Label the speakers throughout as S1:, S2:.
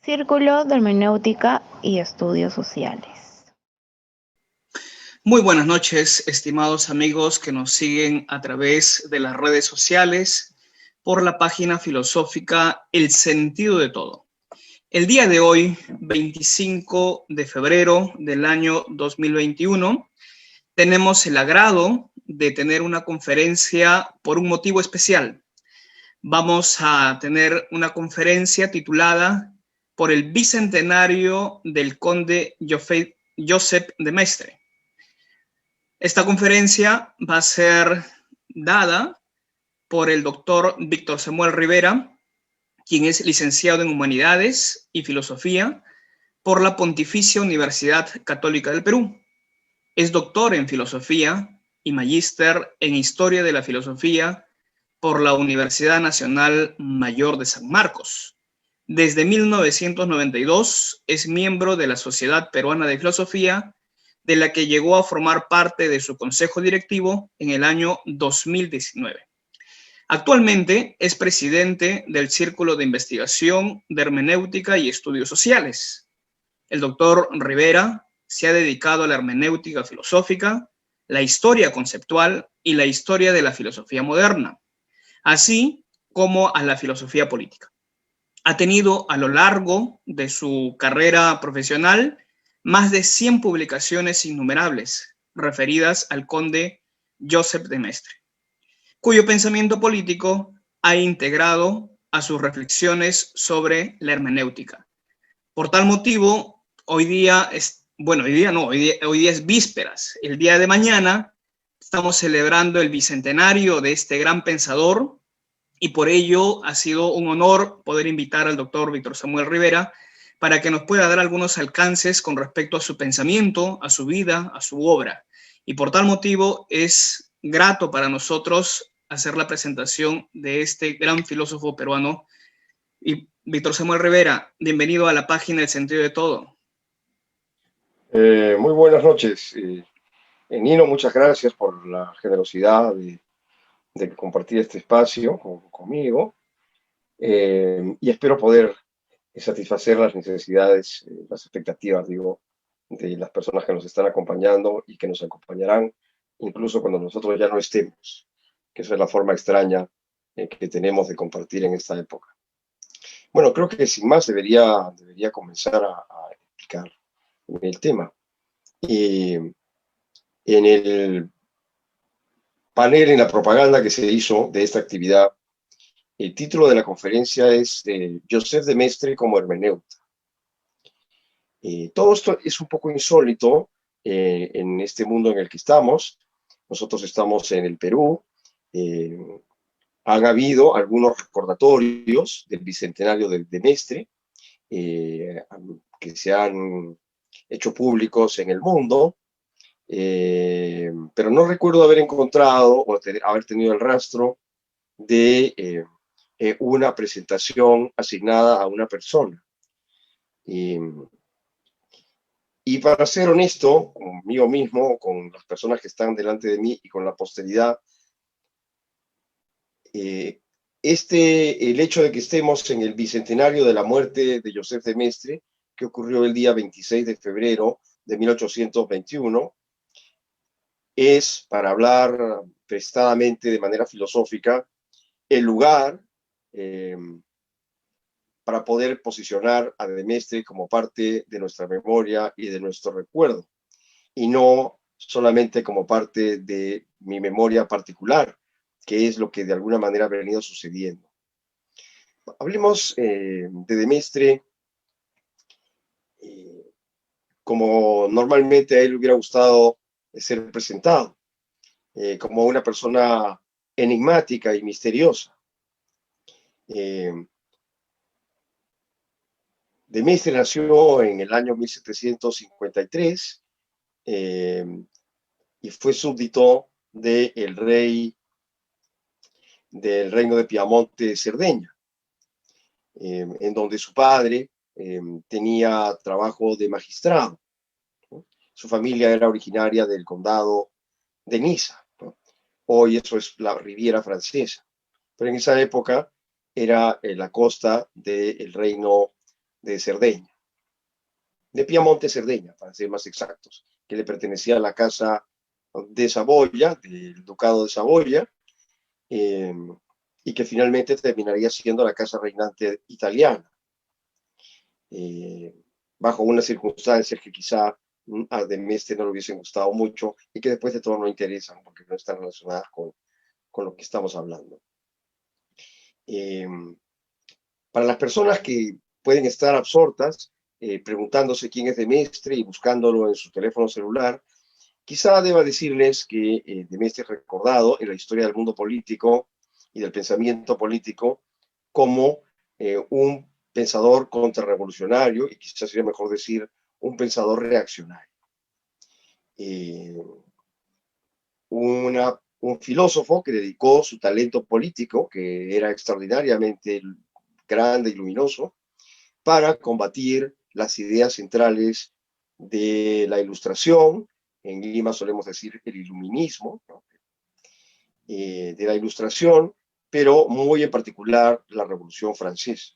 S1: Círculo de Hermenéutica y Estudios Sociales.
S2: Muy buenas noches, estimados amigos que nos siguen a través de las redes sociales por la página filosófica El Sentido de Todo. El día de hoy, 25 de febrero del año 2021, tenemos el agrado de tener una conferencia por un motivo especial. Vamos a tener una conferencia titulada por el bicentenario del conde Joseph de Maistre. Esta conferencia va a ser dada por el doctor Víctor Samuel Rivera, quien es licenciado en Humanidades y Filosofía por la Pontificia Universidad Católica del Perú. Es doctor en Filosofía y magíster en Historia de la Filosofía por la Universidad Nacional Mayor de San Marcos. Desde 1992 es miembro de la Sociedad Peruana de Filosofía, de la que llegó a formar parte de su consejo directivo en el año 2019. Actualmente es presidente del Círculo de Investigación de Hermenéutica y Estudios Sociales. El doctor Rivera se ha dedicado a la hermenéutica filosófica, la historia conceptual y la historia de la filosofía moderna, así como a la filosofía política. Ha tenido a lo largo de su carrera profesional más de 100 publicaciones innumerables referidas al conde Joseph de Maistre, cuyo pensamiento político ha integrado a sus reflexiones sobre la hermenéutica. Por tal motivo, hoy día es vísperas. El día de mañana estamos celebrando el bicentenario de este gran pensador, y por ello ha sido un honor poder invitar al doctor Víctor Samuel Rivera para que nos pueda dar algunos alcances con respecto a su pensamiento, a su vida, a su obra. Y por tal motivo es grato para nosotros hacer la presentación de este gran filósofo peruano. Y Víctor Samuel Rivera, bienvenido a la página El Sentido de Todo.
S3: Muy buenas noches. Nino, muchas gracias por la generosidad de compartir este espacio conmigo, y espero poder satisfacer las necesidades, las expectativas, digo, de las personas que nos están acompañando y que nos acompañarán incluso cuando nosotros ya no estemos, que esa es la forma extraña que tenemos de compartir en esta época. Bueno, creo que sin más debería comenzar a explicar el tema. Y en el panel, en la propaganda que se hizo de esta actividad, el título de la conferencia es Joseph de Maistre como hermeneuta. Todo esto es un poco insólito en este mundo en el que estamos. Nosotros estamos en el Perú. Han habido algunos recordatorios del bicentenario de Maistre que se han hecho públicos en el mundo. Pero no recuerdo haber encontrado o haber tenido el rastro de una presentación asignada a una persona. Y para ser honesto conmigo mismo, con las personas que están delante de mí y con la posteridad, el hecho de que estemos en el bicentenario de la muerte de Joseph de Maistre, que ocurrió el día 26 de febrero de 1821, es, para hablar prestadamente de manera filosófica, el lugar para poder posicionar a de Maistre como parte de nuestra memoria y de nuestro recuerdo, y no solamente como parte de mi memoria particular, que es lo que de alguna manera ha venido sucediendo. Hablemos de Maistre como normalmente a él le hubiera gustado ser presentado, como una persona enigmática y misteriosa. De Maistre nació en el año 1753 y fue súbdito del rey del reino de Piamonte, Cerdeña, en donde su padre tenía trabajo de magistrado, ¿no? Su familia era originaria del condado de Niza, ¿no? Hoy eso es la Riviera Francesa, pero en esa época era la costa del reino de Cerdeña, de Piamonte, Cerdeña, para ser más exactos, que le pertenecía a la casa de Saboya, del Ducado de Saboya, y que finalmente terminaría siendo la casa reinante italiana, bajo unas circunstancias que quizá a de Mestre no le hubiesen gustado mucho y que después de todo no interesan porque no están relacionadas con lo que estamos hablando. Para las personas que pueden estar absortas, preguntándose quién es de Mestre y buscándolo en su teléfono celular, quizá deba decirles que de Mestre es recordado en la historia del mundo político y del pensamiento político como un pensador contrarrevolucionario, y quizás sería mejor decir un pensador reaccionario. Un filósofo que dedicó su talento político, que era extraordinariamente grande y luminoso, para combatir las ideas centrales de la Ilustración. En Lima solemos decir el iluminismo, ¿no? De la Ilustración, pero muy en particular la Revolución Francesa.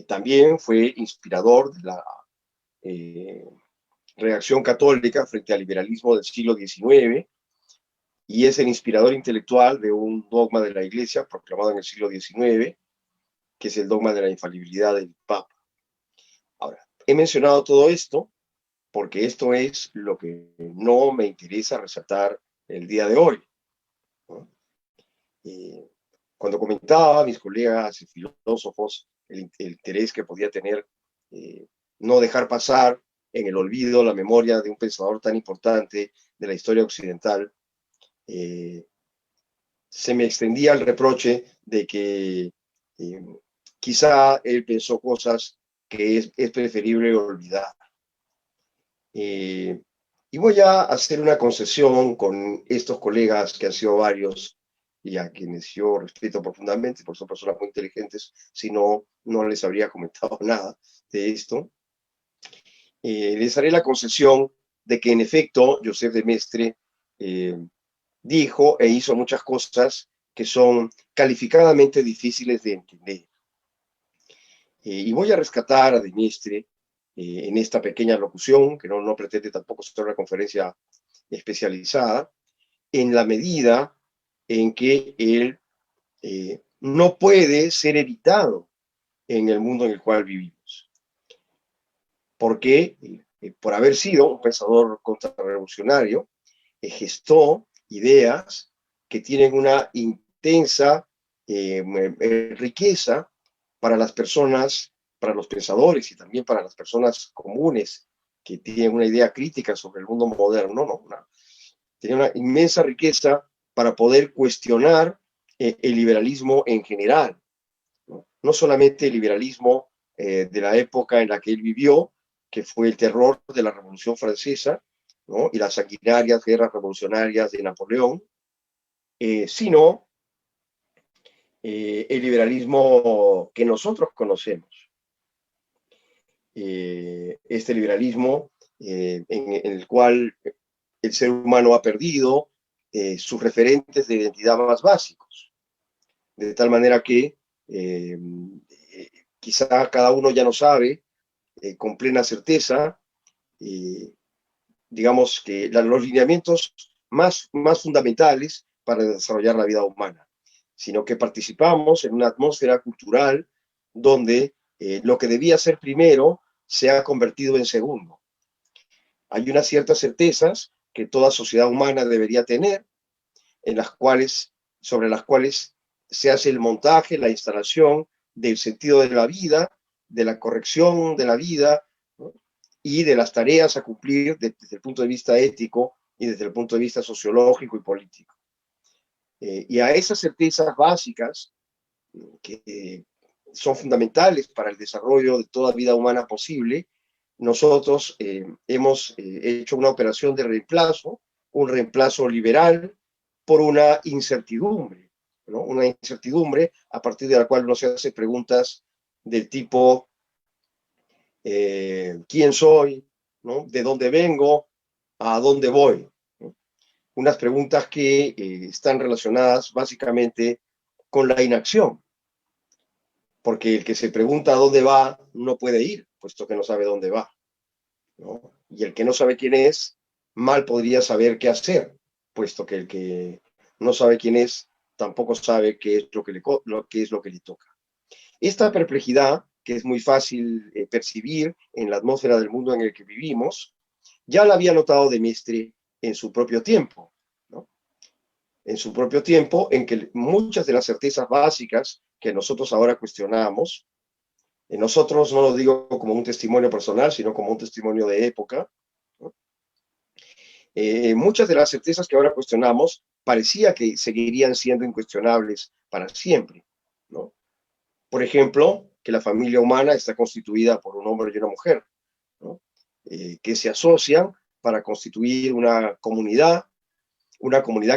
S3: También fue inspirador de la reacción católica frente al liberalismo del siglo XIX y es el inspirador intelectual de un dogma de la Iglesia proclamado en el siglo XIX, que es el dogma de la infalibilidad del Papa. Ahora, he mencionado todo esto porque esto es lo que no me interesa resaltar el día de hoy, ¿no? Cuando comentaba a mis colegas y filósofos el interés que podía tener no dejar pasar en el olvido la memoria de un pensador tan importante de la historia occidental, se me extendía el reproche de que quizá él pensó cosas que es preferible olvidar. Y voy a hacer una concesión con estos colegas que han sido varios y a quienes yo respeto profundamente, porque son personas muy inteligentes, si no, no les habría comentado nada de esto. Les haré la concesión de que en efecto Joseph de Maistre dijo e hizo muchas cosas que son calificadamente difíciles de entender. Y voy a rescatar a de Maistre en esta pequeña locución, que no pretende tampoco ser una conferencia especializada, en la medida en que él no puede ser evitado en el mundo en el cual vivimos. Porque por haber sido un pensador contrarrevolucionario, gestó ideas que tienen una intensa riqueza para las personas, para los pensadores y también para las personas comunes que tienen una idea crítica sobre el mundo moderno, ¿no? Tiene una inmensa riqueza para poder cuestionar el liberalismo en general, ¿no? No solamente el liberalismo de la época en la que él vivió, que fue el terror de la Revolución Francesa, ¿no? Y las sanguinarias guerras revolucionarias de Napoleón, sino el liberalismo que nosotros conocemos. Este liberalismo en el cual el ser humano ha perdido sus referentes de identidad más básicos, de tal manera que quizá cada uno ya no sabe con plena certeza, digamos que los lineamientos más fundamentales para desarrollar la vida humana, sino que participamos en una atmósfera cultural donde lo que debía ser primero se ha convertido en segundo. Hay unas ciertas certezas que toda sociedad humana debería tener, sobre las cuales se hace el montaje, la instalación del sentido de la vida, de la corrección de la vida, ¿no? Y de las tareas a cumplir desde el punto de vista ético y desde el punto de vista sociológico y político. Y a esas certezas básicas que son fundamentales para el desarrollo de toda vida humana posible, nosotros hemos hecho una operación de reemplazo, un reemplazo liberal por una incertidumbre, ¿no? Una incertidumbre a partir de la cual uno se hace preguntas del tipo ¿quién soy? ¿No? ¿De dónde vengo? ¿A dónde voy? ¿No? Unas preguntas que están relacionadas básicamente con la inacción. porque el que se pregunta a dónde va no puede ir, puesto que no sabe dónde va, ¿no? Y el que no sabe quién es, mal podría saber qué hacer, puesto que el que no sabe quién es, tampoco sabe qué es qué es lo que le toca. Esta perplejidad, que es muy fácil percibir en la atmósfera del mundo en el que vivimos, ya la había notado de Mestre en su propio tiempo, ¿no? En su propio tiempo, en que muchas de las certezas básicas que nosotros ahora cuestionamos, nosotros no lo digo como un testimonio personal, sino como un testimonio de época, ¿no? Muchas de las certezas que ahora cuestionamos parecía que seguirían siendo incuestionables para siempre, ¿no? Por ejemplo, que la familia humana está constituida por un hombre y una mujer, ¿no? Que se asocian para constituir una comunidad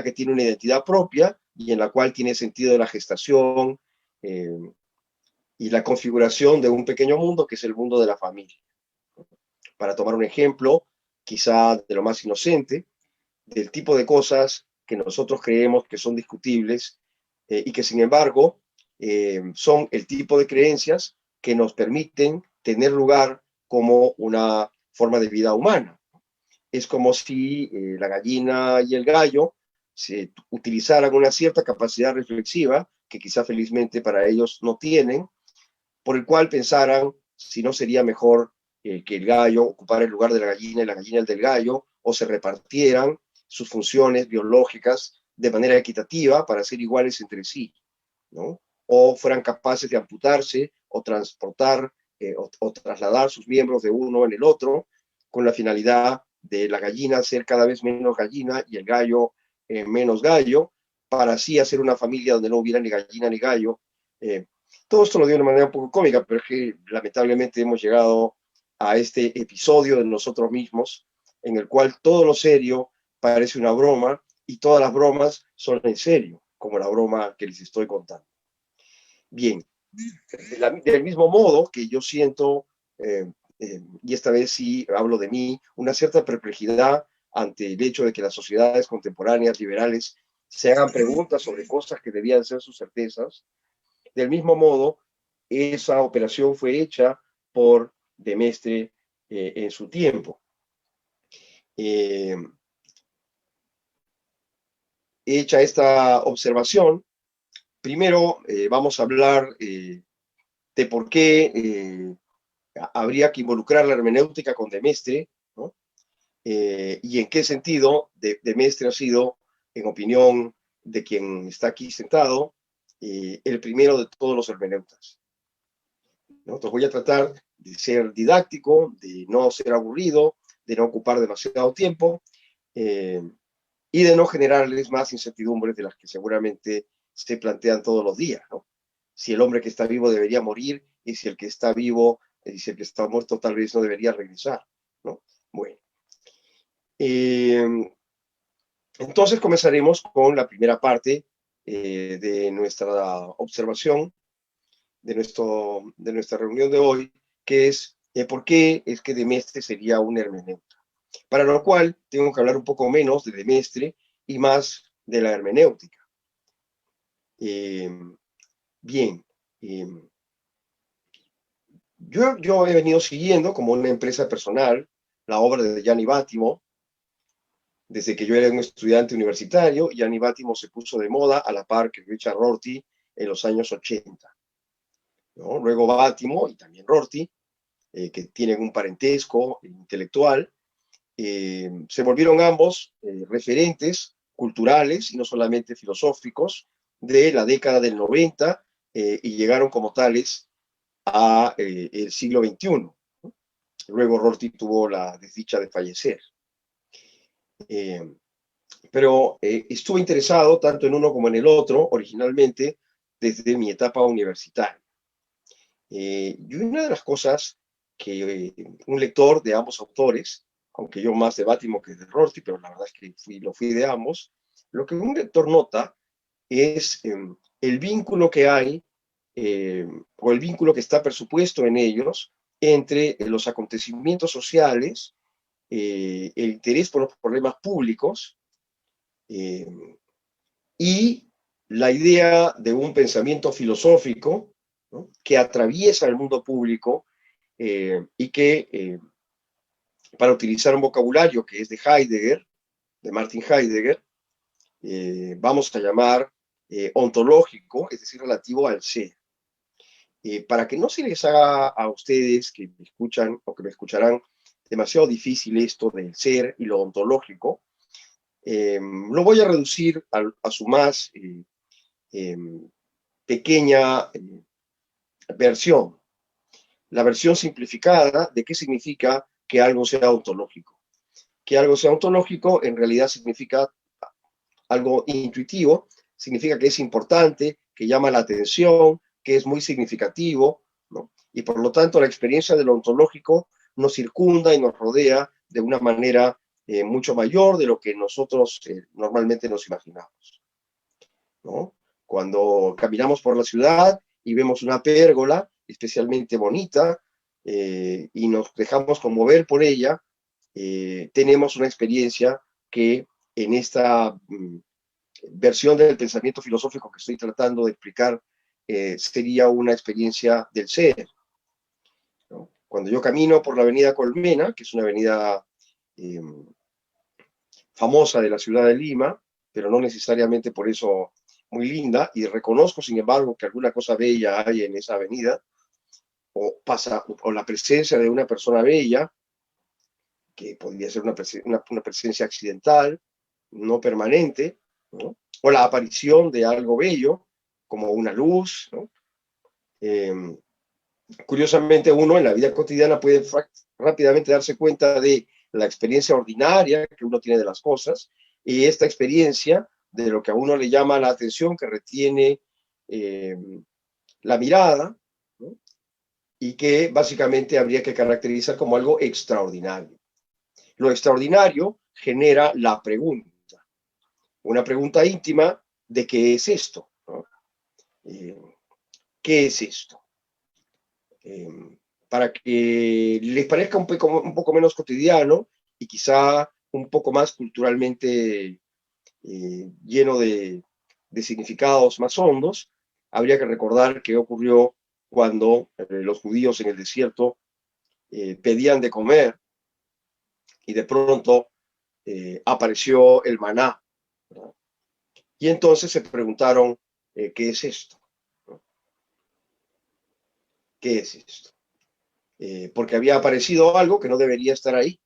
S3: que tiene una identidad propia y en la cual tiene sentido la gestación eh, y la configuración de un pequeño mundo que es el mundo de la familia. Para tomar un ejemplo, quizá de lo más inocente, del tipo de cosas que nosotros creemos que son discutibles y que sin embargo son el tipo de creencias que nos permiten tener lugar como una forma de vida humana. Es como si la gallina y el gallo se utilizaran una cierta capacidad reflexiva que quizá felizmente para ellos no tienen, por el cual pensaran si no sería mejor que el gallo ocupara el lugar de la gallina y la gallina el del gallo, o se repartieran sus funciones biológicas de manera equitativa para ser iguales entre sí, ¿no? O fueran capaces de amputarse o transportar o trasladar sus miembros de uno en el otro con la finalidad de la gallina ser cada vez menos gallina y el gallo menos gallo, para así hacer una familia donde no hubiera ni gallina ni gallo. Todo esto lo digo de una manera un poco cómica, pero es que lamentablemente hemos llegado a este episodio de nosotros mismos, en el cual todo lo serio parece una broma y todas las bromas son en serio, como la broma que les estoy contando. Bien, del mismo modo que yo siento, y esta vez sí hablo de mí, una cierta perplejidad ante el hecho de que las sociedades contemporáneas liberales se hagan preguntas sobre cosas que debían ser sus certezas. Del mismo modo, esa operación fue hecha por de Mestre en su tiempo. Hecha esta observación, primero vamos a hablar de por qué habría que involucrar la hermenéutica con de Mestre, ¿no? Y en qué sentido de Mestre ha sido, en opinión de quien está aquí sentado, el primero de todos los hermeneutas, ¿no? Entonces voy a tratar de ser didáctico, de no ser aburrido, de no ocupar demasiado tiempo y de no generarles más incertidumbres de las que seguramente se plantean todos los días, ¿no? Si el hombre que está vivo debería morir y si el que está vivo y si el que está muerto tal vez no debería regresar, ¿no? Bueno. Entonces comenzaremos con la primera parte de nuestra observación, de nuestra reunión de hoy, que es por qué es que de Mestre sería un hermeneuta. Para lo cual tengo que hablar un poco menos de Mestre y más de la hermenéutica. Bien, yo he venido siguiendo como una empresa personal la obra de Gianni Vattimo. Desde que yo era un estudiante universitario, Gianni Vattimo se puso de moda a la par que Richard Rorty en los años 80, ¿no? Luego Vattimo y también Rorty, que tienen un parentesco intelectual, se volvieron ambos referentes culturales y no solamente filosóficos de la década del 90 y llegaron como tales a el siglo XXI. Luego Rorty tuvo la desdicha de fallecer. Pero estuve interesado tanto en uno como en el otro originalmente desde mi etapa universitaria. Y una de las cosas que un lector de ambos autores, aunque yo más de Vattimo que de Rorty, pero la verdad es que lo fui de ambos, lo que un lector nota es el vínculo que hay, o el vínculo que está presupuesto en ellos, entre los acontecimientos sociales, el interés por los problemas públicos, y la idea de un pensamiento filosófico ¿no?, que atraviesa el mundo público y que, para utilizar un vocabulario que es de Heidegger, de Martin Heidegger, vamos a llamar ontológico, es decir, relativo al ser. Para que no se les haga a ustedes que me escuchan o que me escucharán demasiado difícil esto del ser y lo ontológico, lo voy a reducir a su más pequeña versión, la versión simplificada de qué significa que algo sea ontológico. Que algo sea ontológico en realidad significa algo intuitivo, significa que es importante, que llama la atención, que es muy significativo, ¿no? Y por lo tanto la experiencia de lo ontológico nos circunda y nos rodea de una manera mucho mayor de lo que nosotros normalmente nos imaginamos, ¿no? Cuando caminamos por la ciudad y vemos una pérgola especialmente bonita y nos dejamos conmover por ella, tenemos una experiencia que en esta versión del pensamiento filosófico que estoy tratando de explicar sería una experiencia del ser, ¿no? Cuando yo camino por la avenida Colmena, que es una avenida famosa de la ciudad de Lima, pero no necesariamente por eso muy linda, y reconozco, sin embargo, que alguna cosa bella hay en esa avenida, o la presencia de una persona bella, que podría ser una presencia accidental, no permanente, ¿no?, o la aparición de algo bello, como una luz, ¿no? Curiosamente, uno en la vida cotidiana puede rápidamente darse cuenta de la experiencia ordinaria que uno tiene de las cosas, y esta experiencia de lo que a uno le llama la atención, que retiene la mirada, ¿no?, y que básicamente habría que caracterizar como algo extraordinario. Lo extraordinario genera la pregunta, una pregunta íntima de qué es esto, ¿no? ¿Qué es esto? Para que les parezca un poco menos cotidiano y quizá un poco más culturalmente lleno de significados más hondos, habría que recordar qué ocurrió cuando los judíos en el desierto pedían de comer y de pronto apareció el maná, ¿no? Y entonces se preguntaron, ¿qué es esto? ¿No? ¿Qué es esto? Porque había aparecido algo que no debería estar ahí.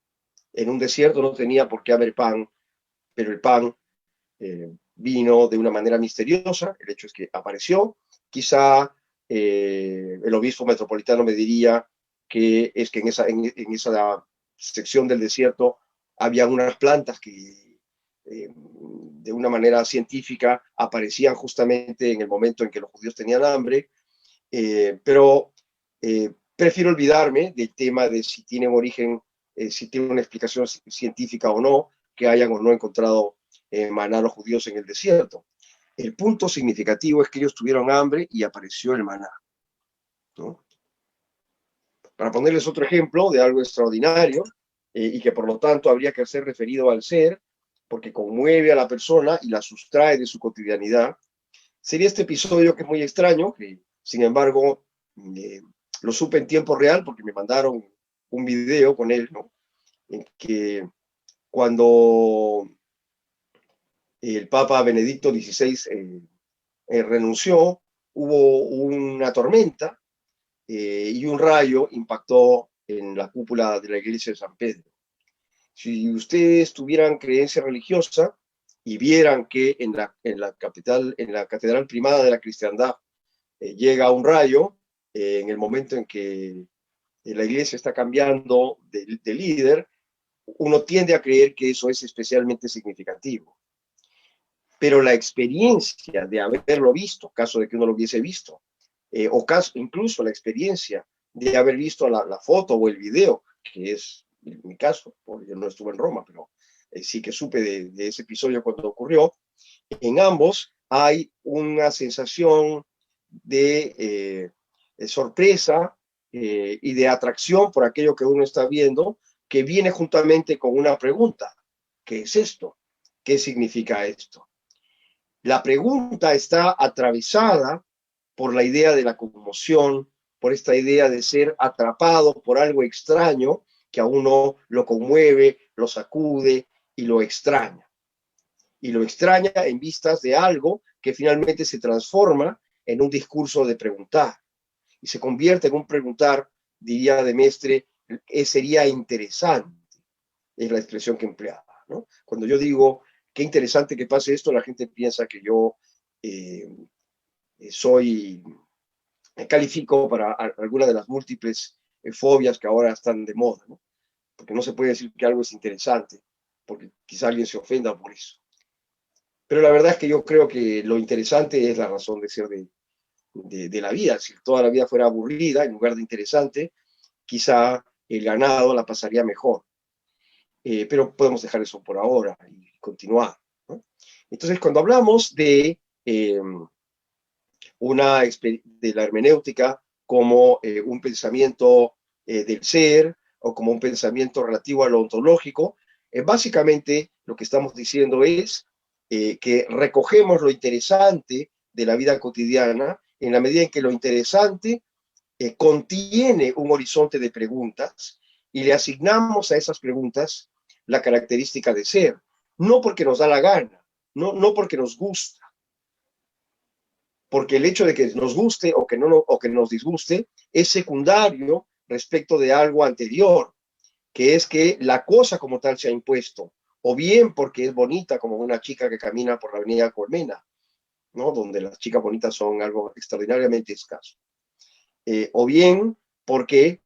S3: En un desierto no tenía por qué haber pan, pero el pan vino de una manera misteriosa. El hecho es que apareció. Quizá el obispo metropolitano me diría que es que en esa sección del desierto había unas plantas que de una manera científica aparecían justamente en el momento en que los judíos tenían hambre, pero prefiero olvidarme del tema de si tiene un origen, si tiene una explicación científica o no, que hayan o no encontrado maná los judíos en el desierto. El punto significativo es que ellos tuvieron hambre y apareció el maná, ¿no? Para ponerles otro ejemplo de algo extraordinario y que por lo tanto habría que ser referido al ser, porque conmueve a la persona y la sustrae de su cotidianidad, sería este episodio que es muy extraño, que sin embargo lo supe en tiempo real porque me mandaron un video con él, ¿no?, en que cuando el Papa Benedicto XVI renunció, hubo una tormenta y un rayo impactó en la cúpula de la iglesia de San Pedro. Si ustedes tuvieran creencia religiosa y vieran que en la catedral primada de la cristiandad llega un rayo en el momento en que la iglesia está cambiando de líder, uno tiende a creer que eso es especialmente significativo. Pero la experiencia de haberlo visto, caso de que uno lo hubiese visto, incluso la experiencia de haber visto la foto o el video, que es mi caso, porque yo no estuve en Roma, pero sí que supe de ese episodio cuando ocurrió, en ambos hay una sensación de sorpresa y de atracción por aquello que uno está viendo, que viene juntamente con una pregunta: ¿qué es esto? ¿Qué significa esto? La pregunta está atravesada por la idea de la conmoción, por esta idea de ser atrapado por algo extraño que a uno lo conmueve, lo sacude y lo extraña. Y lo extraña en vistas de algo que finalmente se transforma en un discurso de preguntar. Y se convierte en un preguntar, diría de Mestre, sería interesante, es la expresión que empleaba, ¿no? Cuando yo digo, qué interesante que pase esto, la gente piensa que yo califico para alguna de las múltiples fobias que ahora están de moda, ¿no? Porque no se puede decir que algo es interesante, porque quizá alguien se ofenda por eso. Pero la verdad es que yo creo que lo interesante es la razón de ser de la vida. Si toda la vida fuera aburrida en lugar de interesante, quizá el ganado la pasaría mejor. Pero podemos dejar eso por ahora y continuar, ¿no? Entonces, cuando hablamos de la hermenéutica como un pensamiento del ser o como un pensamiento relativo a lo ontológico, básicamente lo que estamos diciendo es que recogemos lo interesante de la vida cotidiana en la medida en que lo interesante contiene un horizonte de preguntas y le asignamos a esas preguntas la característica de ser, no porque nos da la gana, no porque nos gusta, porque el hecho de que nos guste o que nos disguste es secundario respecto de algo anterior, que es que la cosa como tal se ha impuesto, o bien porque es bonita como una chica que camina por la avenida Colmena, ¿no? Donde las chicas bonitas son algo extraordinariamente escaso, o bien porque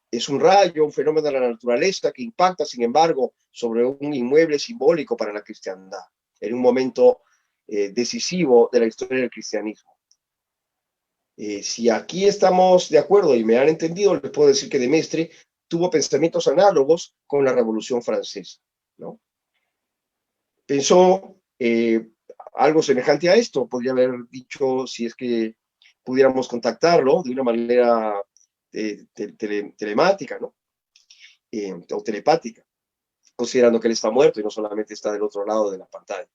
S3: es un rayo, un fenómeno de la naturaleza que impacta, sin embargo, sobre un inmueble simbólico para la cristiandad, en un momento decisivo de la historia del cristianismo. Si aquí estamos de acuerdo y me han entendido, les puedo decir que de Mestre tuvo pensamientos análogos con la Revolución Francesa, ¿no? Pensó algo semejante a esto, podría haber dicho, si es que pudiéramos contactarlo de una manera telemática, ¿no? O telepática, considerando que él está muerto y no solamente está del otro lado de la pantalla.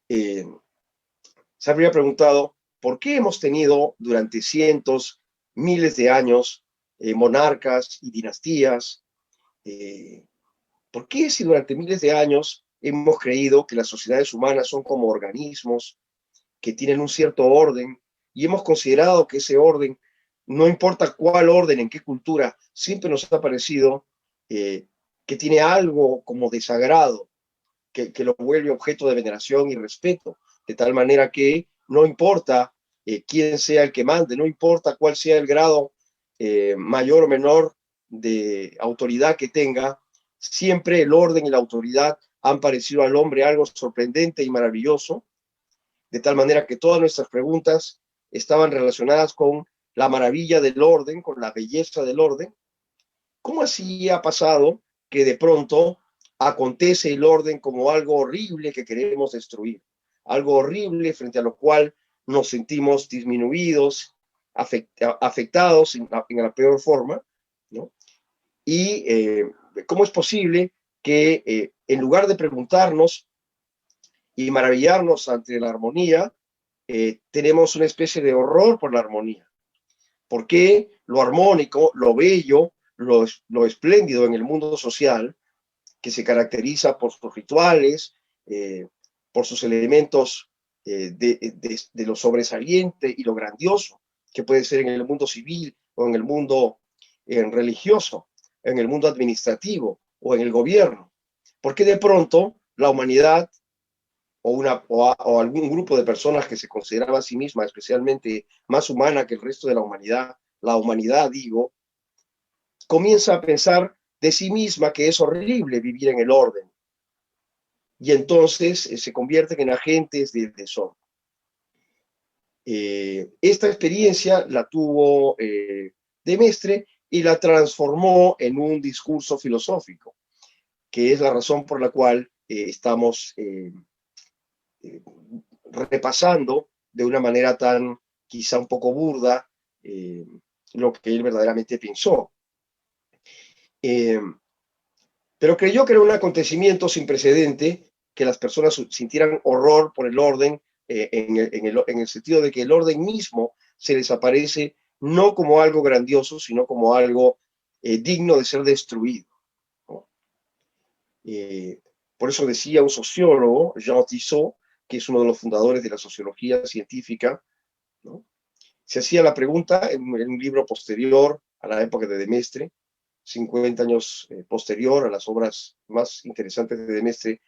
S3: Se habría preguntado, ¿por qué hemos tenido durante cientos, miles de años monarcas y dinastías? ¿Por qué si durante miles de años hemos creído que las sociedades humanas son como organismos que tienen un cierto orden y hemos considerado que ese orden, no importa cuál orden, en qué cultura, siempre nos ha parecido que tiene algo como de sagrado, que lo vuelve objeto de veneración y respeto, de tal manera que no importa quién sea el que mande, no importa cuál sea el grado mayor o menor de autoridad que tenga, siempre el orden y la autoridad han parecido al hombre algo sorprendente y maravilloso, de tal manera que todas nuestras preguntas estaban relacionadas con la maravilla del orden, con la belleza del orden. ¿Cómo así ha pasado que de pronto acontece el orden como algo horrible que queremos destruir? Algo horrible frente a lo cual nos sentimos disminuidos, afectados en la peor forma, ¿no? Y cómo es posible que en lugar de preguntarnos y maravillarnos ante la armonía, tenemos una especie de horror por la armonía. ¿Por qué lo armónico, lo bello, lo espléndido en el mundo social, que se caracteriza por sus rituales, por sus elementos de lo sobresaliente y lo grandioso, que puede ser en el mundo civil o en el mundo religioso, en el mundo administrativo o en el gobierno? ¿Por qué de pronto la humanidad o algún grupo de personas que se consideraba a sí misma especialmente más humana que el resto de la humanidad digo, comienza a pensar de sí misma que es horrible vivir en el orden? Y entonces se convierten en agentes del desorden. Esta experiencia la tuvo de Mestre y la transformó en un discurso filosófico, que es la razón por la cual estamos repasando de una manera tan quizá un poco burda lo que él verdaderamente pensó. Pero creyó que era un acontecimiento sin precedente que las personas sintieran horror por el orden en el sentido de que el orden mismo se les aparece no como algo grandioso, sino como algo digno de ser destruido, ¿no? Por eso decía un sociólogo, Jean Tissot, que es uno de los fundadores de la sociología científica, ¿no? Se hacía la pregunta en un libro posterior a la época de Demestre, 50 años posterior a las obras más interesantes de Demestre,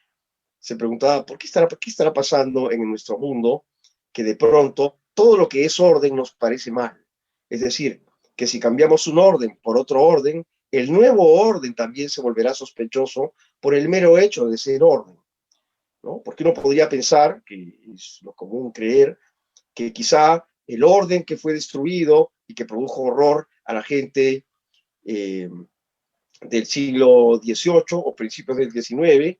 S3: se preguntaba, ¿por qué estará pasando en nuestro mundo que de pronto todo lo que es orden nos parece mal? Es decir, que si cambiamos un orden por otro orden, el nuevo orden también se volverá sospechoso por el mero hecho de ser orden, ¿no? Porque uno podría pensar, que es lo común creer, que quizá el orden que fue destruido y que produjo horror a la gente del siglo XVIII o principios del XIX,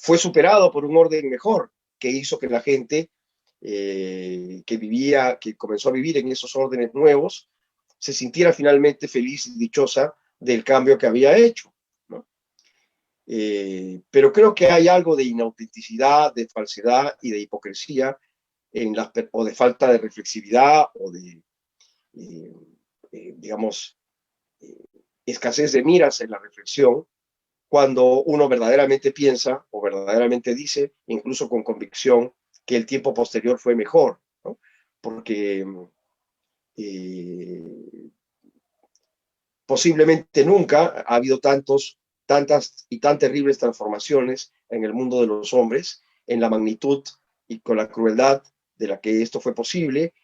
S3: fue superado por un orden mejor que hizo que la gente que comenzó a vivir en esos órdenes nuevos, se sintiera finalmente feliz y dichosa del cambio que había hecho, ¿no? Pero creo que hay algo de inautenticidad, de falsedad y de hipocresía o de falta de reflexividad o de, digamos, escasez de miras en la reflexión cuando uno verdaderamente piensa o verdaderamente dice, incluso con convicción, que el tiempo posterior fue mejor, ¿no? Porque posiblemente nunca ha habido tantas y tan terribles transformaciones en el mundo de los hombres, en la magnitud y con la crueldad de la que esto fue posible,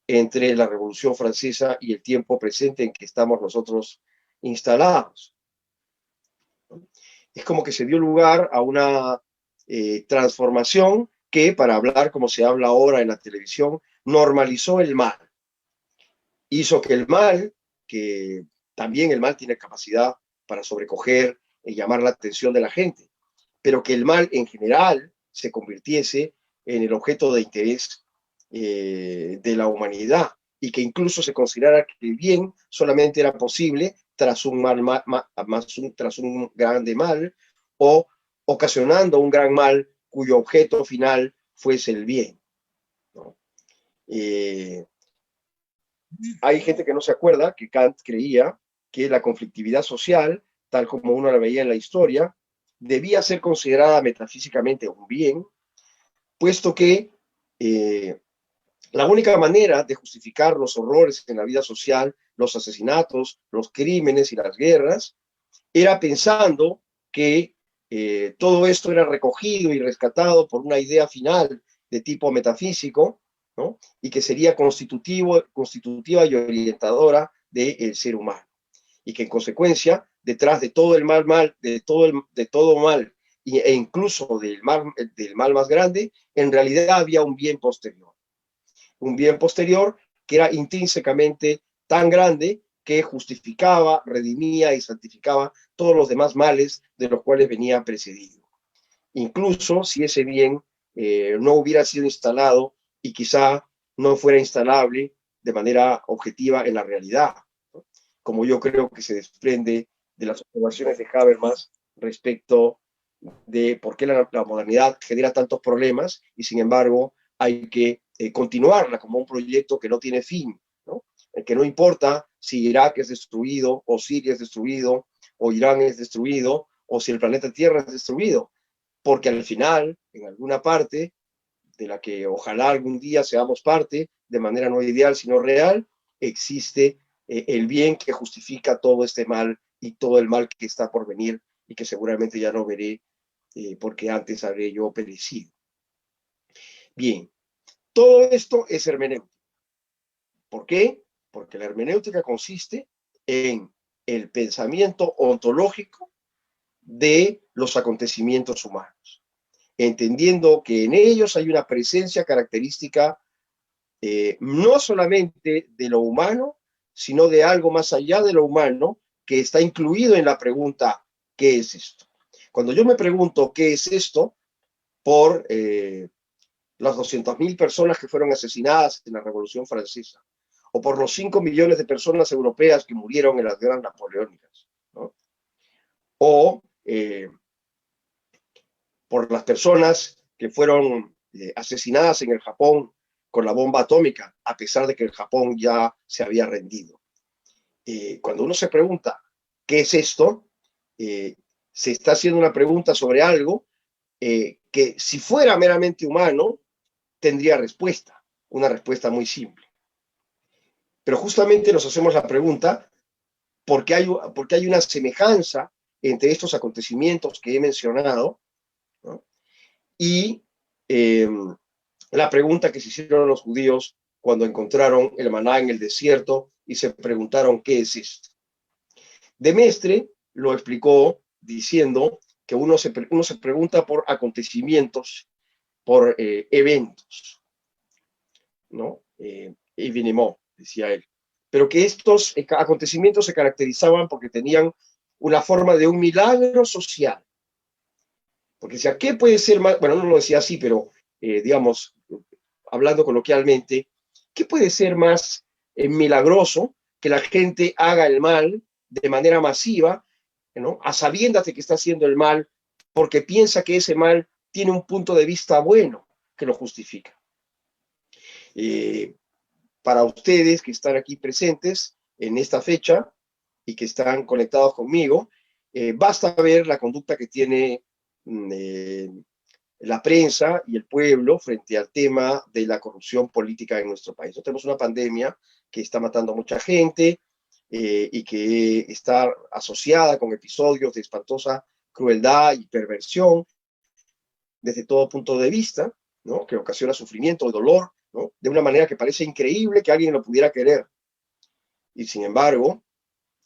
S3: entre la Revolución Francesa y el tiempo presente en que estamos nosotros instalados. Es como que se dio lugar a una transformación que, para hablar como se habla ahora en la televisión, normalizó el mal. Hizo que el mal, que también el mal tiene capacidad para sobrecoger y llamar la atención de la gente, pero que el mal en general se convirtiese en el objeto de interés de la humanidad y que incluso se considerara que el bien solamente era posible tras tras un grande mal o ocasionando un gran mal cuyo objeto final fuese el bien, ¿no? Hay gente que no se acuerda que Kant creía que la conflictividad social, tal como uno la veía en la historia, debía ser considerada metafísicamente un bien, puesto que la única manera de justificar los horrores en la vida social, los asesinatos, los crímenes y las guerras, era pensando que todo esto era recogido y rescatado por una idea final de tipo metafísico, ¿no? Y que sería constitutiva y orientadora del ser humano. Y que en consecuencia, detrás de todo el de todo mal e incluso del mal más grande, en realidad había un bien posterior. Un bien posterior que era intrínsecamente tan grande que justificaba, redimía y santificaba todos los demás males de los cuales venía precedido. Incluso si ese bien no hubiera sido instalado y quizá no fuera instalable de manera objetiva en la realidad, ¿no? Como yo creo que se desprende de las observaciones de Habermas respecto de por qué la modernidad genera tantos problemas y sin embargo hay que continuarla como un proyecto que no tiene fin, ¿no? Que no importa si Irak es destruido o Siria es destruido o Irán es destruido o si el planeta Tierra es destruido, porque al final, en alguna parte de la que ojalá algún día seamos parte, de manera no ideal sino real, existe el bien que justifica todo este mal y todo el mal que está por venir y que seguramente ya no veré porque antes habré yo perecido. Bien, todo esto es hermenéutica. ¿Por qué? Porque la hermenéutica consiste en el pensamiento ontológico de los acontecimientos humanos, entendiendo que en ellos hay una presencia característica no solamente de lo humano, sino de algo más allá de lo humano que está incluido en la pregunta ¿qué es esto? Cuando yo me pregunto ¿qué es esto? Por las 200.000 personas que fueron asesinadas en la Revolución Francesa, o por los 5 millones de personas europeas que murieron en las guerras napoleónicas, ¿no? O por las personas que fueron asesinadas en el Japón con la bomba atómica, a pesar de que el Japón ya se había rendido. Cuando uno se pregunta, ¿qué es esto? Se está haciendo una pregunta sobre algo que si fuera meramente humano, tendría respuesta, una respuesta muy simple. Pero justamente nos hacemos la pregunta, porque hay una semejanza entre estos acontecimientos que he mencionado, ¿no? Y la pregunta que se hicieron los judíos cuando encontraron el maná en el desierto y se preguntaron, ¿qué es esto? De Mestre lo explicó diciendo que uno se pregunta por acontecimientos, por eventos, ¿no? Événements, decía él. Pero que estos acontecimientos se caracterizaban porque tenían una forma de un milagro social. Porque decía, ¿qué puede ser más? Bueno, no lo decía así, pero digamos, hablando coloquialmente, ¿qué puede ser más milagroso que la gente haga el mal de manera masiva, ¿no? A sabiendas de que está haciendo el mal, porque piensa que ese mal tiene un punto de vista bueno que lo justifica? Para ustedes que están aquí presentes en esta fecha y que están conectados conmigo, basta ver la conducta que tiene la prensa y el pueblo frente al tema de la corrupción política en nuestro país. Tenemos una pandemia que está matando a mucha gente y que está asociada con episodios de espantosa crueldad y perversión desde todo punto de vista, ¿no? Que ocasiona sufrimiento, dolor, ¿no? De una manera que parece increíble que alguien lo pudiera querer. Y sin embargo,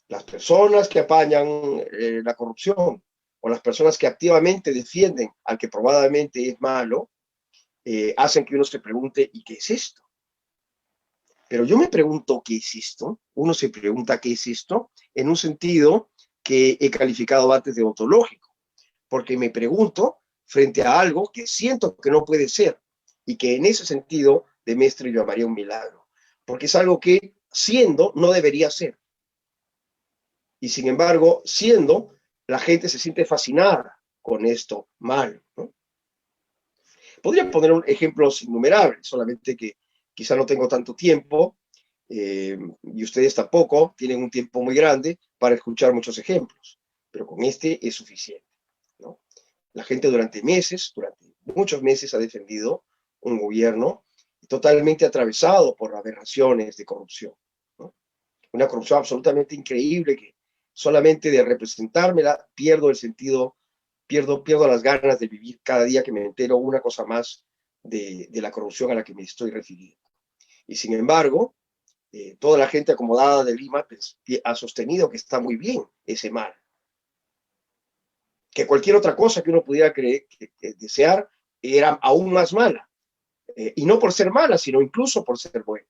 S3: las personas que apañan la corrupción o las personas que activamente defienden al que probadamente es malo, hacen que uno se pregunte, ¿y qué es esto? Pero yo me pregunto, ¿qué es esto? Uno se pregunta, ¿qué es esto? En un sentido que he calificado antes de ontológico, porque me pregunto frente a algo que siento que no puede ser, y que en ese sentido de Mestre yo llamaría un milagro, porque es algo que siendo no debería ser. Y sin embargo, siendo, la gente se siente fascinada con esto mal, ¿no? Podría poner ejemplos innumerables, solamente que quizá no tengo tanto tiempo, y ustedes tampoco tienen un tiempo muy grande para escuchar muchos ejemplos, pero con este es suficiente, ¿no? La gente durante muchos meses ha defendido un gobierno totalmente atravesado por aberraciones de corrupción, ¿no? Una corrupción absolutamente increíble que solamente de representármela pierdo el sentido, pierdo las ganas de vivir cada día que me entero una cosa más de la corrupción a la que me estoy refiriendo. Y sin embargo, toda la gente acomodada de Lima pues, ha sostenido que está muy bien ese mal. Que cualquier otra cosa que uno pudiera creer, que desear era aún más mala. Y no por ser mala, sino incluso por ser buena.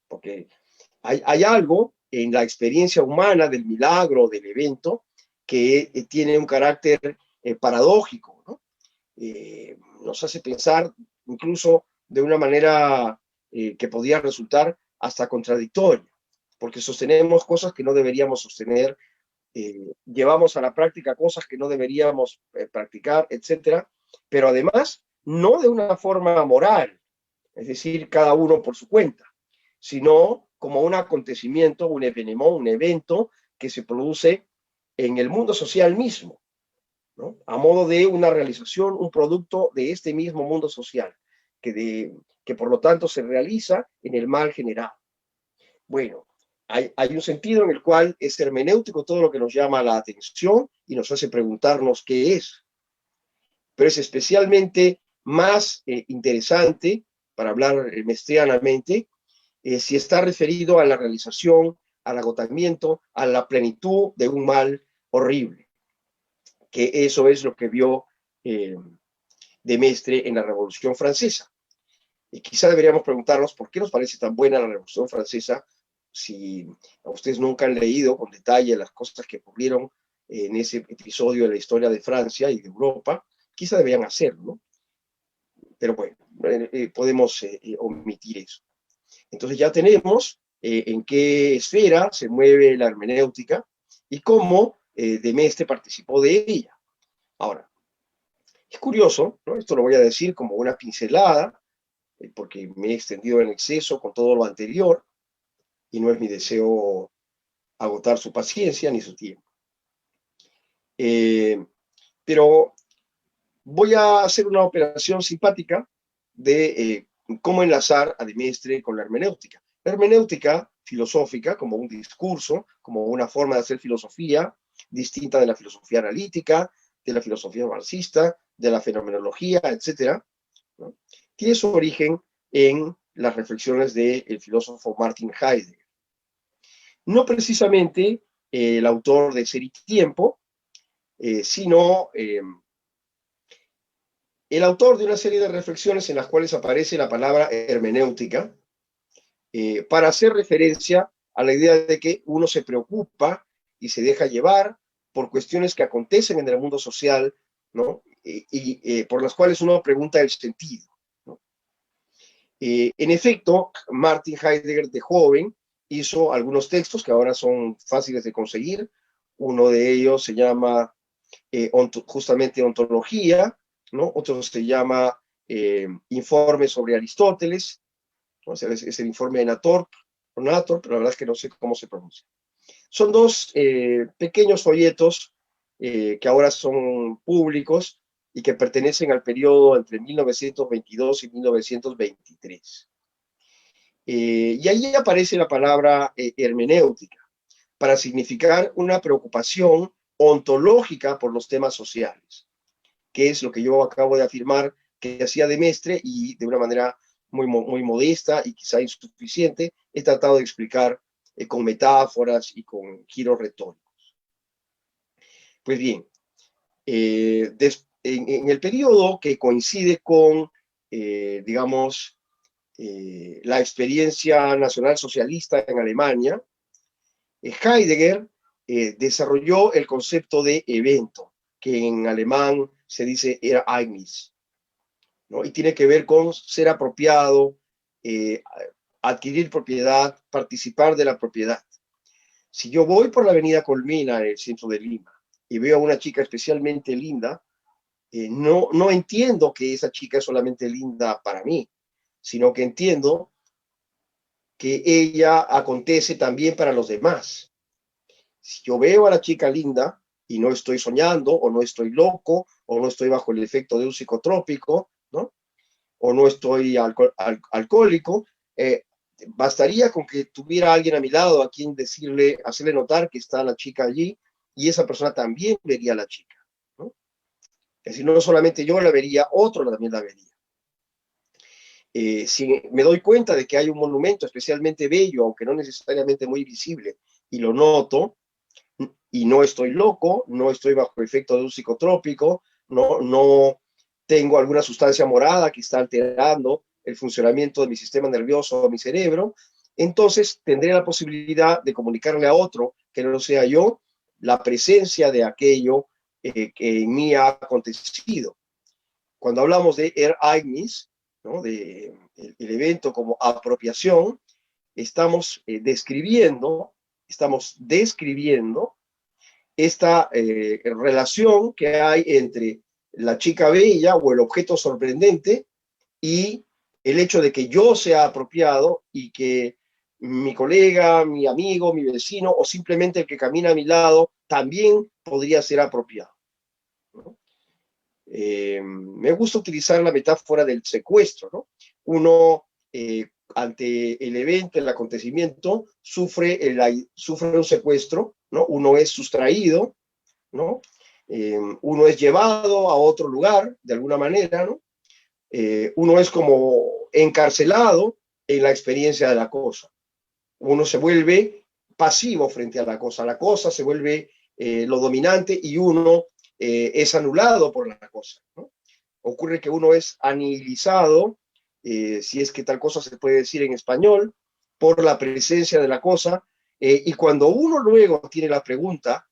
S3: Porque hay algo en la experiencia humana del milagro, del evento, que tiene un carácter paradójico, ¿no? Nos hace pensar incluso de una manera que podría resultar hasta contradictoria, porque sostenemos cosas que no deberíamos sostener, llevamos a la práctica cosas que no deberíamos practicar, etcétera, pero además no de una forma moral, es decir, cada uno por su cuenta, sino como un acontecimiento, un evento que se produce en el mundo social mismo, ¿no? A modo de una realización, un producto de este mismo mundo social, que por lo tanto se realiza en el mal general. Bueno, hay un sentido en el cual es hermenéutico todo lo que nos llama la atención y nos hace preguntarnos qué es. Pero es especialmente más interesante, para hablar mestrianamente, si está referido a la realización, al agotamiento, a la plenitud de un mal horrible, que eso es lo que vio de Mestre en la Revolución Francesa. Y quizá deberíamos preguntarnos por qué nos parece tan buena la Revolución Francesa si a ustedes nunca han leído con detalle las cosas que ocurrieron en ese episodio de la historia de Francia y de Europa. Quizá deberían hacerlo, ¿no? Pero bueno, podemos omitir eso. Entonces ya tenemos en qué esfera se mueve la hermenéutica y cómo de Mestre participó de ella. Ahora, Es curioso, ¿no? Esto lo voy a decir como una pincelada, porque me he extendido en exceso con todo lo anterior, y no es mi deseo agotar su paciencia ni su tiempo. Pero voy a hacer una operación simpática de cómo enlazar a Demestre con la hermenéutica. La hermenéutica filosófica como un discurso, como una forma de hacer filosofía distinta de la filosofía analítica, de la filosofía marxista, de la fenomenología, etcétera, ¿no? Tiene su origen en las reflexiones del filósofo Martin Heidegger. No precisamente el autor de Ser y Tiempo, sino el autor de una serie de reflexiones en las cuales aparece la palabra hermenéutica, para hacer referencia a la idea de que uno se preocupa y se deja llevar por cuestiones que acontecen en el mundo social, ¿no? Por las cuales uno pregunta el sentido, ¿no? En efecto, Martin Heidegger de joven hizo algunos textos que ahora son fáciles de conseguir. Uno de ellos se llama justamente Ontología, ¿no? Otro se llama Informe sobre Aristóteles, ¿no? O sea, es el informe de Nator, pero la verdad es que no sé cómo se pronuncia. Son dos pequeños folletos que ahora son públicos y que pertenecen al periodo entre 1922 y 1923. Y ahí aparece la palabra hermenéutica, para significar una preocupación ontológica por los temas sociales, que es lo que yo acabo de afirmar que hacía Demestre, y de una manera muy modesta y quizá insuficiente, he tratado de explicar con metáforas y con giros retóricos. Pues bien, en el periodo que coincide con, digamos, la experiencia nacional socialista en Alemania, Heidegger desarrolló el concepto de evento, que en alemán se dice Ereignis, ¿no? Y tiene que ver con ser apropiado, adquirir propiedad, participar de la propiedad. Si yo voy por la avenida Colmena, en el centro de Lima, y veo a una chica especialmente linda, no entiendo que esa chica es solamente linda para mí, sino que entiendo que ella acontece también para los demás. Si yo veo a la chica linda y no estoy soñando, o no estoy loco, o no estoy bajo el efecto de un psicotrópico, ¿no? O no estoy alcohólico, bastaría con que tuviera alguien a mi lado a quien decirle, hacerle notar que está la chica allí, y esa persona también vería a la chica, ¿no? Es decir, no solamente yo la vería, otro también la vería. Si me doy cuenta de que hay un monumento especialmente bello, aunque no necesariamente muy visible, y lo noto, y no estoy loco, no estoy bajo efecto de un psicotrópico, no tengo alguna sustancia morada que está alterando el funcionamiento de mi sistema nervioso o mi cerebro, entonces tendré la posibilidad de comunicarle a otro, que no sea yo, la presencia de aquello que en mí ha acontecido. Cuando hablamos de Ereignis, ¿no? De el evento como apropiación, estamos describiendo esta relación que hay entre la chica bella o el objeto sorprendente y el hecho de que yo sea apropiado y que mi colega, mi amigo, mi vecino o simplemente el que camina a mi lado también podría ser apropiado, ¿no? Me gusta utilizar la metáfora del secuestro, ¿no? Uno, ante el evento, el acontecimiento, sufre un secuestro, ¿no? Uno es sustraído, ¿no? Uno es llevado a otro lugar, de alguna manera, ¿no? Uno es como encarcelado en la experiencia de la cosa. Uno se vuelve pasivo frente a la cosa se vuelve lo dominante, y uno es anulado por la cosa, ¿no? Ocurre que uno es anihilizado, si es que tal cosa se puede decir en español, por la presencia de la cosa, y cuando uno luego tiene la pregunta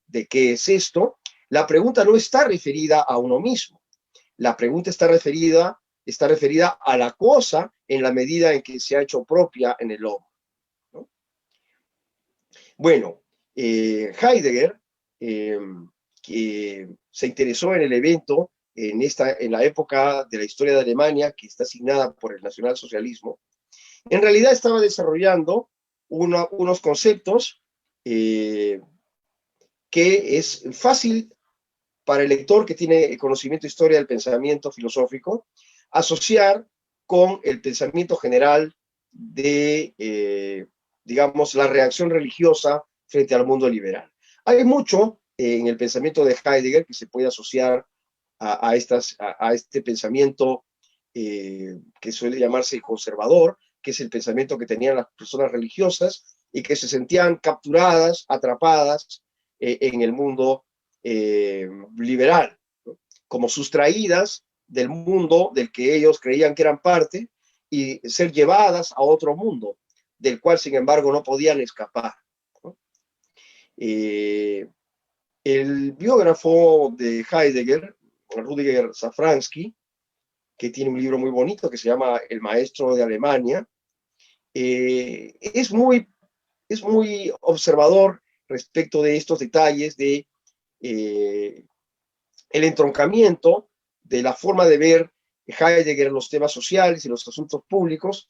S3: de qué es esto, la pregunta no está referida a uno mismo, la pregunta está referida a la cosa en la medida en que se ha hecho propia en el hombre, ¿no? Bueno, Heidegger, que se interesó en el evento en la época de la historia de Alemania, que está asignada por el nacionalsocialismo, en realidad estaba desarrollando unos conceptos que es fácil para el lector que tiene conocimiento de historia del pensamiento filosófico asociar con el pensamiento general de, digamos, la reacción religiosa frente al mundo liberal. Hay mucho en el pensamiento de Heidegger que se puede asociar a este pensamiento que suele llamarse conservador, que es el pensamiento que tenían las personas religiosas y que se sentían capturadas, atrapadas en el mundo liberal, ¿no? Como sustraídas del mundo del que ellos creían que eran parte y ser llevadas a otro mundo, del cual sin embargo no podían escapar, ¿no? El biógrafo de Heidegger, Rudiger Safransky, que tiene un libro muy bonito que se llama El maestro de Alemania, es muy observador respecto de estos detalles de el entroncamiento de la forma de ver Heidegger en los temas sociales y los asuntos públicos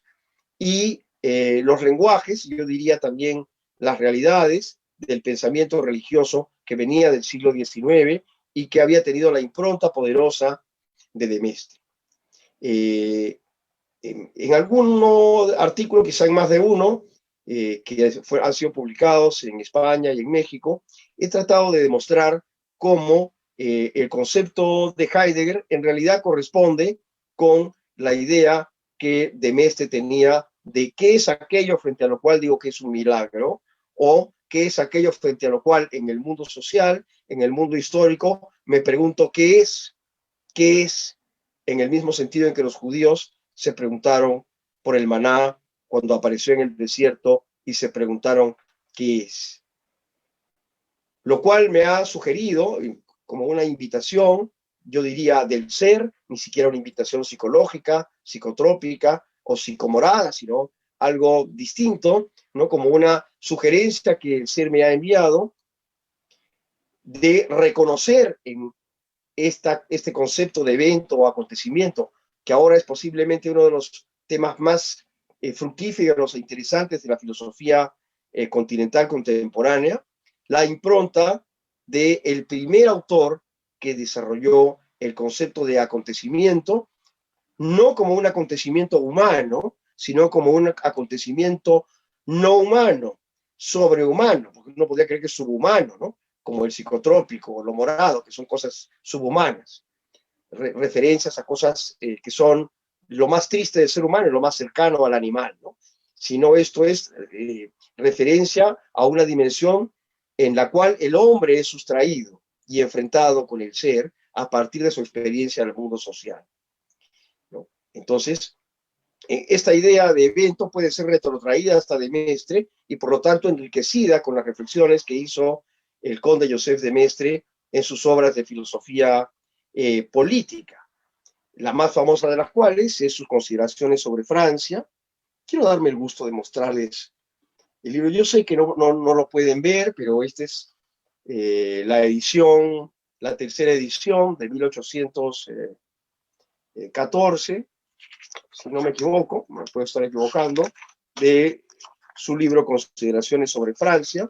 S3: y los lenguajes, yo diría también las realidades del pensamiento religioso que venía del siglo XIX y que había tenido la impronta poderosa de De Maistre. En algún artículo, quizá en más de uno, han sido publicados en España y en México, he tratado de demostrar cómo el concepto de Heidegger en realidad corresponde con la idea que De Maistre tenía de qué es aquello frente a lo cual digo que es un milagro, o qué es aquello frente a lo cual en el mundo social, en el mundo histórico, me pregunto qué es, en el mismo sentido en que los judíos se preguntaron por el maná cuando apareció en el desierto y se preguntaron qué es. Lo cual me ha sugerido como una invitación, yo diría del ser, ni siquiera una invitación psicológica, psicotrópica o psicomorada, sino algo distinto, ¿no? Como una sugerencia que el ser me ha enviado de reconocer en este concepto de evento o acontecimiento, que ahora es posiblemente uno de los temas más fructíferos e interesantes de la filosofía continental contemporánea, la impronta del primer autor que desarrolló el concepto de acontecimiento, no como un acontecimiento humano, sino como un acontecimiento no humano, sobrehumano, porque uno podría creer que es subhumano, ¿no? Como el psicotrópico o lo morado, que son cosas subhumanas, referencias a cosas que son lo más triste del ser humano y lo más cercano al animal, ¿no? Sino esto es referencia a una dimensión en la cual el hombre es sustraído y enfrentado con el ser a partir de su experiencia en el mundo social, ¿no? Entonces, esta idea de evento puede ser retrotraída hasta de Maistre y por lo tanto enriquecida con las reflexiones que hizo el conde Joseph de Maistre en sus obras de filosofía política, la más famosa de las cuales es sus consideraciones sobre Francia. Quiero darme el gusto de mostrarles el libro. Yo sé que no lo pueden ver, pero esta es la edición, la tercera edición de 1814, si no me equivoco, me puedo estar equivocando, de su libro Consideraciones sobre Francia,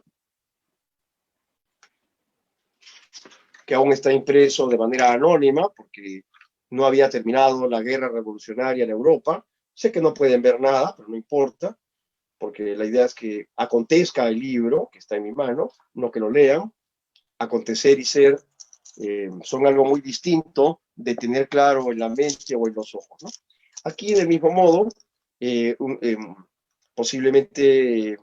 S3: que aún está impreso de manera anónima, porque no había terminado la guerra revolucionaria en Europa. Sé que no pueden ver nada, pero no importa, porque la idea es que acontezca el libro, que está en mi mano, no que lo lean. Acontecer y ser son algo muy distinto de tener claro en la mente o en los ojos, ¿no? Aquí, del mismo modo, posiblemente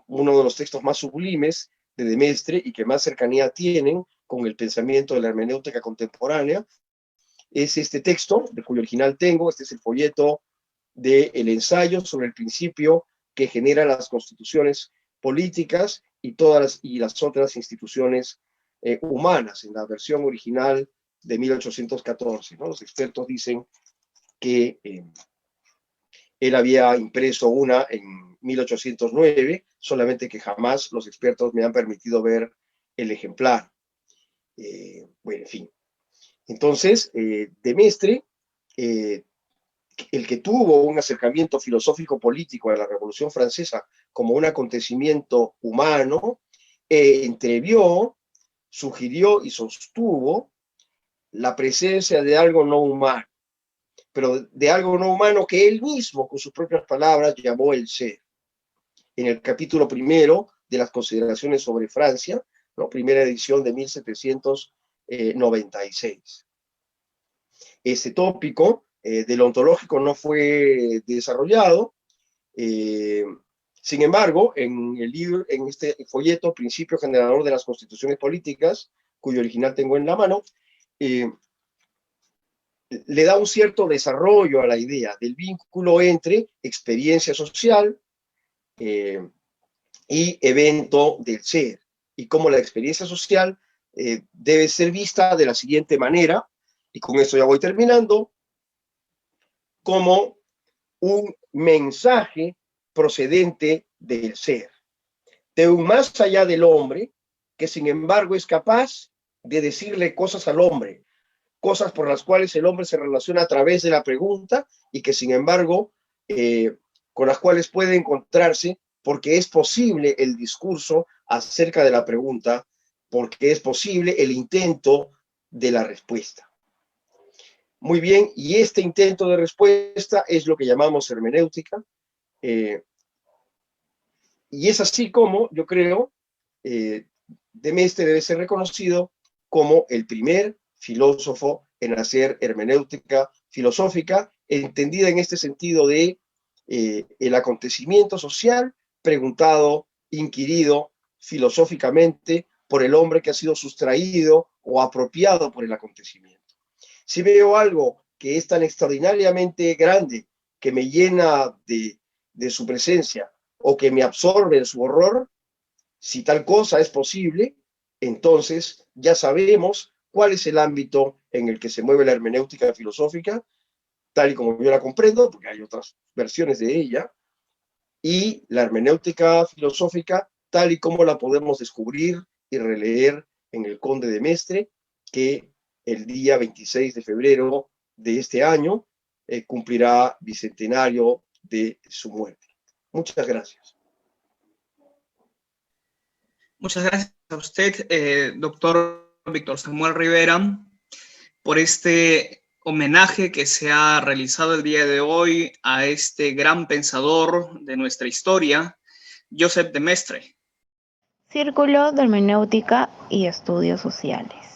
S3: uno de los textos más sublimes de Maistre y que más cercanía tienen con el pensamiento de la hermenéutica contemporánea, es este texto, de cuyo original tengo. Este es el folleto del ensayo sobre el principio que genera las constituciones políticas y todas las otras instituciones humanas, en la versión original de 1814, ¿no? Los expertos dicen que él había impreso una en 1809, solamente que jamás los expertos me han permitido ver el ejemplar. Bueno, en fin. Entonces, de Mestre, el que tuvo un acercamiento filosófico-político a la Revolución Francesa como un acontecimiento humano, entrevió, sugirió y sostuvo la presencia de algo no humano, pero de algo no humano que él mismo, con sus propias palabras, llamó el ser. En el capítulo primero de las consideraciones sobre Francia, ¿no? Primera edición de 1796. Este tópico del ontológico no fue desarrollado. Sin embargo, en el libro, en este folleto, Principio Generador de las Constituciones Políticas, cuyo original tengo en la mano, le da un cierto desarrollo a la idea del vínculo entre experiencia social y evento del ser, y cómo la experiencia social debe ser vista de la siguiente manera, y con esto ya voy terminando, como un mensaje procedente del ser, de un más allá del hombre, que sin embargo es capaz de decirle cosas al hombre, cosas por las cuales el hombre se relaciona a través de la pregunta y que sin embargo con las cuales puede encontrarse porque es posible el discurso acerca de la pregunta, porque es posible el intento de la respuesta. Muy bien, y este intento de respuesta es lo que llamamos hermenéutica, y es así como, yo creo, de Mestre debe ser reconocido como el primer filósofo en hacer hermenéutica filosófica, entendida en este sentido de el acontecimiento social preguntado, inquirido filosóficamente por el hombre que ha sido sustraído o apropiado por el acontecimiento. Si veo algo que es tan extraordinariamente grande, que me llena de su presencia o que me absorbe en su horror, si tal cosa es posible, entonces ya sabemos cuál es el ámbito en el que se mueve la hermenéutica filosófica, tal y como yo la comprendo, porque hay otras versiones de ella, y la hermenéutica filosófica tal y como la podemos descubrir y releer en el Conde de Mestre, que el día 26 de febrero de este año cumplirá bicentenario de su muerte. Muchas gracias.
S2: Muchas gracias a usted, doctor Víctor Samuel Rivera, por este homenaje que se ha realizado el día de hoy a este gran pensador de nuestra historia, Joseph de Maistre.
S1: Círculo de Hermenéutica y Estudios Sociales.